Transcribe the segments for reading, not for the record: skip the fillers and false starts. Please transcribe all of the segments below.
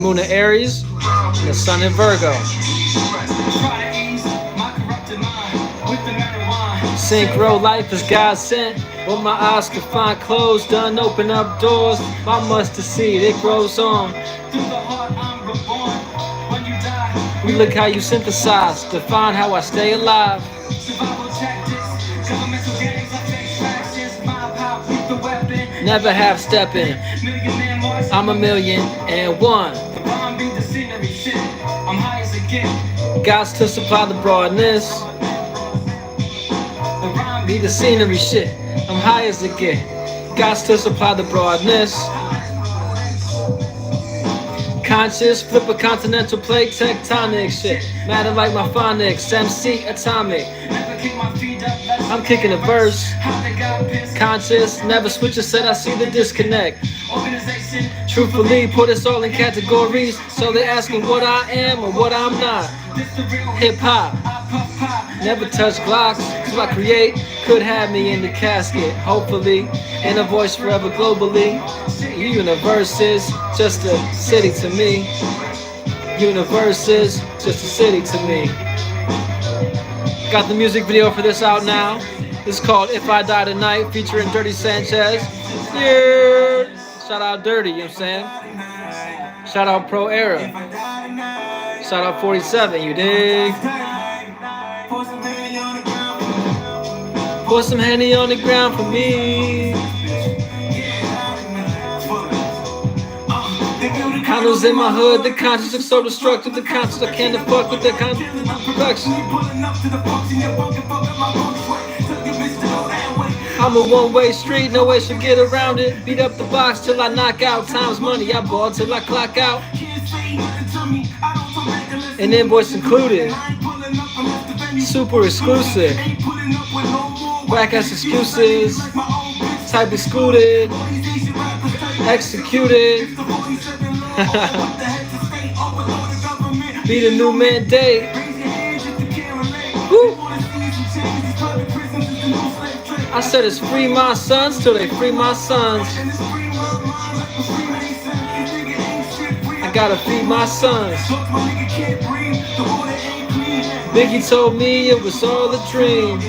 Moon in Aries, and the Sun in Virgo. Synchro life is God sent. What my eyes can find closed, done open up doors. My mustard seed, it grows on. We look how you synthesize, define how I stay alive. Never half stepping. I'm 1,000,001. God's to supply the broadness. Be the scenery shit. I'm high as it get. God's to supply the broadness. Conscious, flip a continental plate, tectonic shit. Matter like my phonics, MC atomic. I'm kicking a verse. Conscious, never switch a set, I see the disconnect. Truthfully, put us all in categories. So they're asking what I am or what I'm not. Hip hop, never touch Glocks. Cause what I create could have me in the casket. Hopefully, in a voice forever globally. Universe is just a city to me. Universe is just a city to me. Got the music video for this out now. It's called If I Die Tonight, featuring Dirty Sanchez. Yeah. Shout out Dirty, you know what I'm saying? Shout out Pro Era. Shout out 47, you dig? Pour some Henny on the ground for me. Condos in my hood, the conscience is so destructive. The conscience, I can't fuck with the production. I'm a one-way street, no way to get around it. Beat up the box till I knock out. Time's money, I ball till I clock out. And invoice included. Super exclusive. Whack-ass excuses. Type excluded. Executed. Be the new mandate. Woo. I said it's free my sons till they free my sons. I gotta feed my sons. Biggie told me it was all a dream.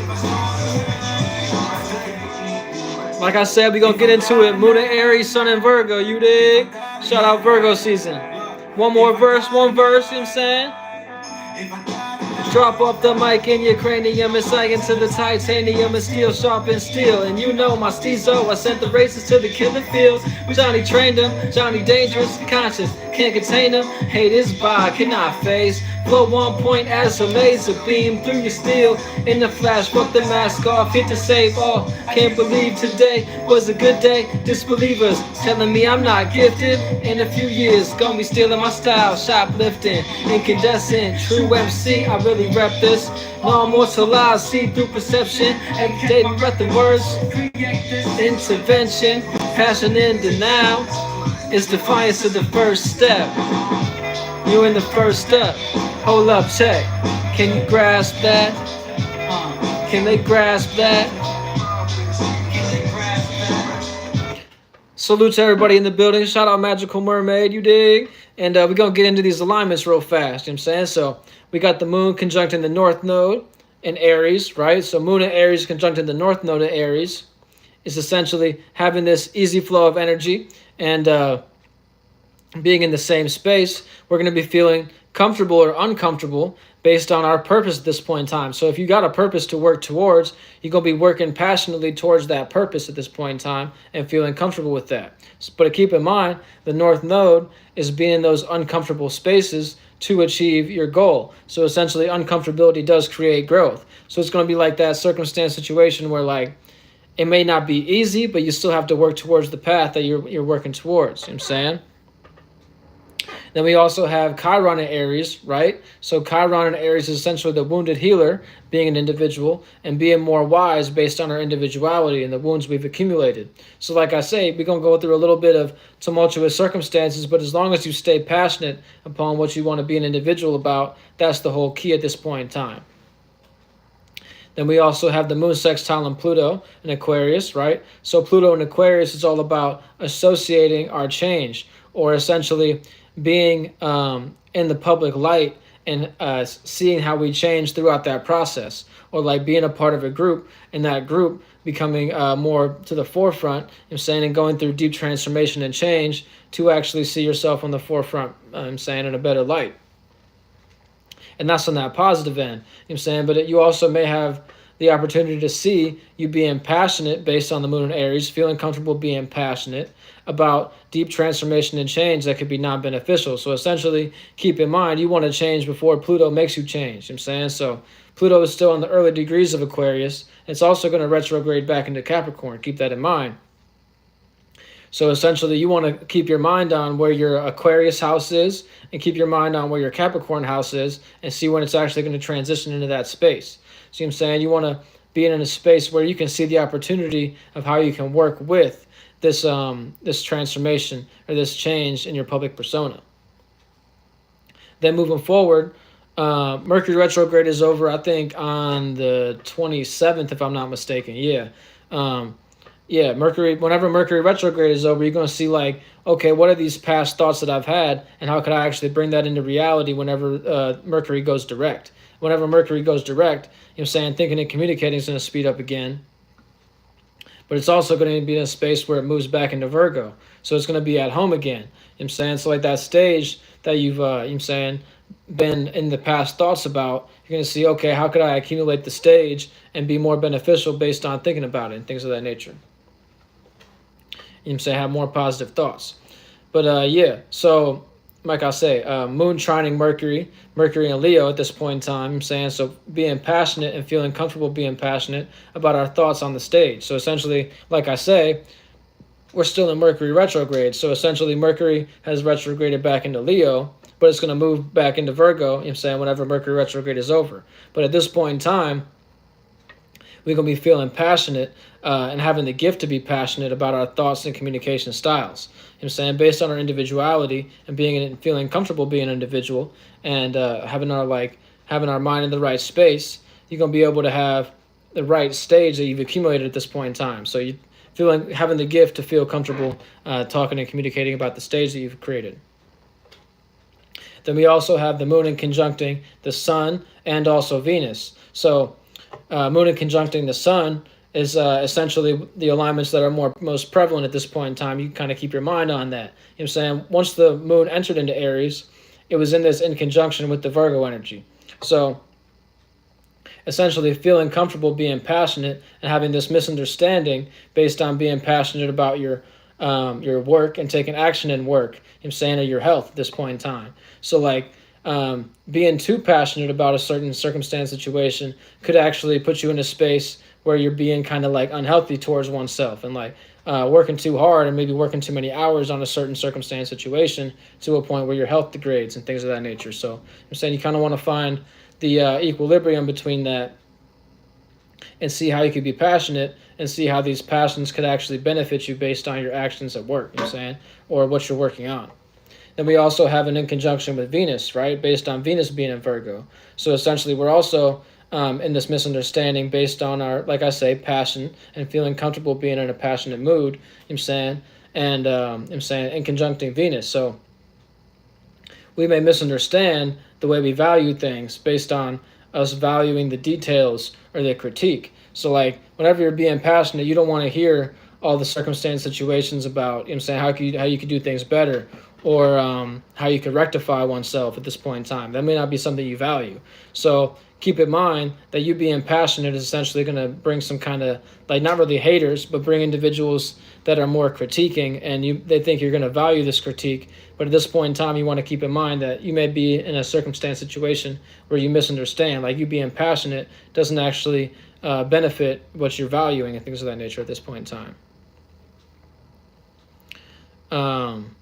Like I said, we gonna get into it. Moon in Aries, Sun in Virgo, you dig? Shout out Virgo season. One more verse, one verse, you know what I'm saying? Drop off the mic in your cranium, it's like into the titanium and steel, sharpen steel. And you know my steezo, I sent the racers to the killing fields. Johnny trained them, Johnny dangerous, conscious, can't contain him. Hate his vibe, cannot face. Flow 1 point as a laser beam through your steel. In the flash, fuck the mask off, hit to save all. Can't believe today was a good day. Disbelievers telling me I'm not gifted. In a few years, gonna be stealing my style, shoplifting, incandescent, true MC. I really rep this. No immortalized, see through perception. Every day, breath and words. Intervention, passion in denial. Is defiance of the first step. You in the first step. Hold up, check. Can you grasp that? Can they grasp that? Salute to everybody in the building. Shout out Magical Mermaid, you dig? And we're going to get into these alignments real fast, you know what I'm saying? So we got the moon conjuncting the north node in Aries, right? So moon in Aries conjuncting the north node in Aries is essentially having this easy flow of energy and being in the same space. We're going to be feeling comfortable or uncomfortable based on our purpose at this point in time. So if you got a purpose to work towards, you're going to be working passionately towards that purpose at this point in time and feeling comfortable with that. But keep in mind, the north node is being in those uncomfortable spaces to achieve your goal. So essentially, uncomfortability does create growth. So it's going to be like that circumstance situation where like it may not be easy, but you still have to work towards the path that you're working towards. You know what I'm saying? Then we also have Chiron in Aries, right? So Chiron in Aries is essentially the wounded healer, being an individual, and being more wise based on our individuality and the wounds we've accumulated. So like I say, we're going to go through a little bit of tumultuous circumstances, but as long as you stay passionate upon what you want to be an individual about, that's the whole key at this point in time. Then we also have the moon sextile in Pluto in Aquarius, right? So Pluto in Aquarius is all about associating our change, or essentially being in the public light and seeing how we change throughout that process, or like being a part of a group and that group becoming more to the forefront, I'm saying, and going through deep transformation and change to actually see yourself on the forefront, I'm saying, in a better light. And that's on that positive end, I'm saying. But you also may have the opportunity to see you being passionate based on the moon in Aries, feeling comfortable being passionate about deep transformation and change that could be non-beneficial. So essentially, keep in mind, you want to change before Pluto makes you change, I'm saying. So Pluto is still in the early degrees of Aquarius. It's also going to retrograde back into Capricorn. Keep that in mind. So essentially, you want to keep your mind on where your Aquarius house is and keep your mind on where your Capricorn house is and see when it's actually going to transition into that space. See what I'm saying? You want to be in a space where you can see the opportunity of how you can work with this this transformation or this change in your public persona. Then moving forward, Mercury retrograde is over, I think, on the 27th, if I'm not mistaken. Yeah. Yeah, Mercury, whenever Mercury retrograde is over, you're going to see like, okay, what are these past thoughts that I've had, and how could I actually bring that into reality whenever Mercury goes direct? Whenever Mercury goes direct, I'm saying thinking and communicating is going to speed up again. But it's also going to be in a space where it moves back into Virgo. So it's going to be at home again. I'm saying, so like that stage that you've, I'm saying, been in the past thoughts about, you're going to see, okay, how could I accumulate the stage and be more beneficial based on thinking about it and things of that nature. You know, say have more positive thoughts. But yeah, so like I say, Moon trining Mercury and Leo at this point in time. I'm saying, so being passionate and feeling comfortable being passionate about our thoughts on the stage. So essentially, like I say, we're still in Mercury retrograde. So essentially, Mercury has retrograded back into Leo, but it's going to move back into Virgo. I'm saying whenever Mercury retrograde is over. But at this point in time, we're going to be feeling passionate and having the gift to be passionate about our thoughts and communication styles. I'm saying, based on our individuality and feeling comfortable being an individual and having our mind in the right space, you're going to be able to have the right stage that you've accumulated at this point in time. So you having the gift to feel comfortable talking and communicating about the stage that you've created. Then we also have the moon in conjuncting the sun and also Venus. So moon in conjuncting the sun is essentially the alignments that are most prevalent at this point in time. You can kind of keep your mind on that. You know what I'm saying? Once the moon entered into Aries, it was in conjunction with the Virgo energy. So essentially feeling comfortable being passionate and having this misunderstanding based on being passionate about your work and taking action in work, you know what I'm saying, or your health at this point in time. So like being too passionate about a certain circumstance situation could actually put you in a space where you're being kind of like unhealthy towards oneself and like working too hard and maybe working too many hours on a certain circumstance situation to a point where your health degrades and things of that nature. So I'm saying you kind of want to find the equilibrium between that and see how you could be passionate and see how these passions could actually benefit you based on your actions at work, you know what I'm saying, or what you're working on. Then we also have an in conjunction with Venus, right, based on Venus being in Virgo. So essentially we're also in this misunderstanding based on our, like I say, passion and feeling comfortable being in a passionate mood, you know what I'm saying, and I'm saying in conjuncting Venus. So we may misunderstand the way we value things based on us valuing the details or the critique. So like whenever you're being passionate, you don't want to hear all the circumstance situations about, you know what I'm saying, how you could do things better, or how you could rectify oneself at this point in time. That may not be something you value. So keep in mind that you being passionate is essentially going to bring some kind of, like, not really haters, but bring individuals that are more critiquing, and they think you're going to value this critique. But at this point in time, you want to keep in mind that you may be in a circumstance situation where you misunderstand. Like, you being passionate doesn't actually benefit what you're valuing and things of that nature at this point in time.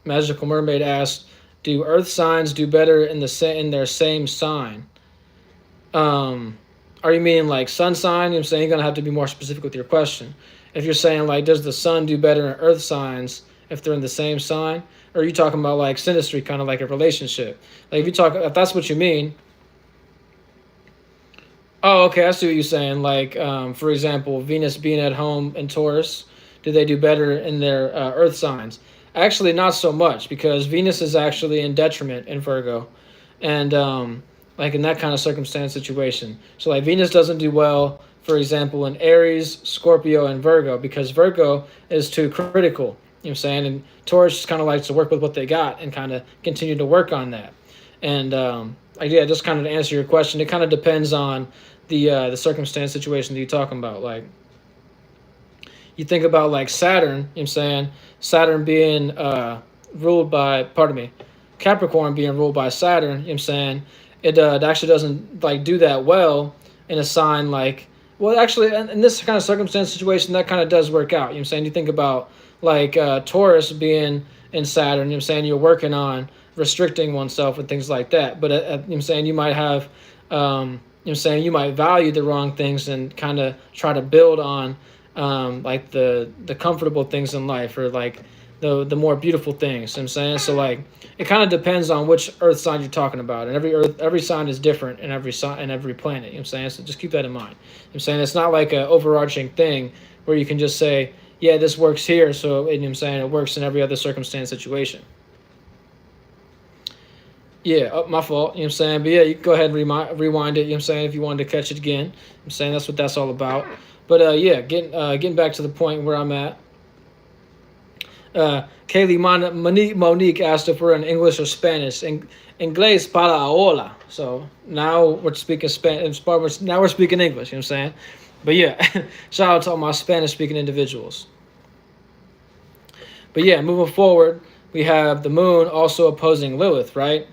Magical Mermaid asked, do earth signs do better in their same sign? Are you meaning like sun sign? I'm saying you're going to have to be more specific with your question. If you're saying like, does the sun do better in earth signs if they're in the same sign? Or are you talking about like synastry, kind of like a relationship? Like if that's what you mean. Oh, okay, I see what you're saying. Like, for example, Venus being at home in Taurus, do they do better in their earth signs? Actually, not so much, because Venus is actually in detriment in Virgo, and like in that kind of circumstance situation. So like Venus doesn't do well, for example, in Aries, Scorpio, and Virgo, because Virgo is too critical. You know what I'm saying? And Taurus just kind of likes to work with what they got and kind of continue to work on that. And yeah, just kind of to answer your question, it kind of depends on the circumstance situation that you're talking about. Like you think about like Saturn, you know what I'm saying? Saturn being ruled by, pardon me, Capricorn being ruled by Saturn, you know what I'm saying? It actually doesn't like do that well in a sign like, well, actually, in this kind of circumstance situation, that kind of does work out. You know what I'm saying? You think about like Taurus being in Saturn, you know what I'm saying? You're working on restricting oneself and things like that. But you know what I'm saying? You might have, you know what I'm saying? You might value the wrong things and kind of try to build on like the comfortable things in life, or like the more beautiful things. You know what I'm saying? So like it kind of depends on which earth sign you're talking about, and every sign is different in every sign and every planet. You know what I'm saying? So just keep that in mind. You know what I'm saying? It's not like an overarching thing where you can just say, yeah, this works here, so you know what I'm saying, it works in every other circumstance situation. Yeah, my fault, you know what I'm saying? But yeah, you can go ahead and rewind it, you know what I'm saying, if you wanted to catch it again. You know what I'm saying? That's what that's all about. But yeah, getting back to the point where I'm at. Kaylee Monique asked if we're in English or Spanish. Inglés para ahora. So now we're speaking Spanish. Now we're speaking English. You know what I'm saying? But yeah, shout out to all my Spanish speaking individuals. But yeah, moving forward, we have the moon also opposing Lilith, right?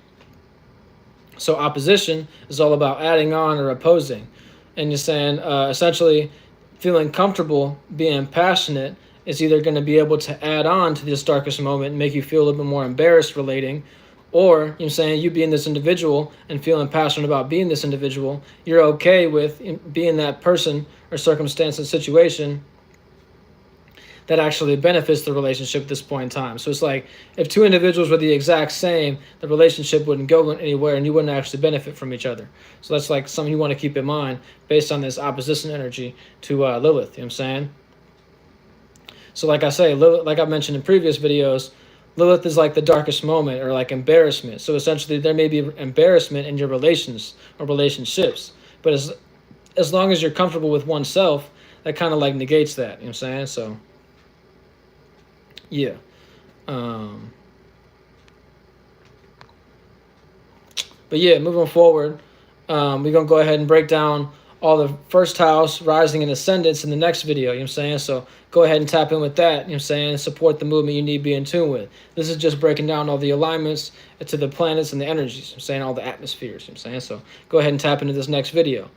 So opposition is all about adding on or opposing. And you're saying essentially feeling comfortable being passionate is either going to be able to add on to this darkest moment and make you feel a little bit more embarrassed relating, or you know what I'm saying, you being this individual and feeling passionate about being this individual, you're okay with being that person or circumstance and situation that actually benefits the relationship at this point in time. So it's like if two individuals were the exact same, the relationship wouldn't go anywhere and you wouldn't actually benefit from each other. So that's like something you want to keep in mind based on this opposition energy to Lilith. You know what I'm saying? So like I say, Lilith, like I mentioned in previous videos, Lilith is like the darkest moment or like embarrassment. So essentially there may be embarrassment in your relations or relationships. But as long as you're comfortable with oneself, that kind of like negates that. You know what I'm saying? So yeah. But yeah, moving forward, we're going to go ahead and break down all the first house, rising, and ascendants in the next video. You know what I'm saying? So go ahead and tap in with that. You know what I'm saying? Support the movement you need to be in tune with. This is just breaking down all the alignments to the planets and the energies. I'm saying all the atmospheres. You know what I'm saying? So go ahead and tap into this next video.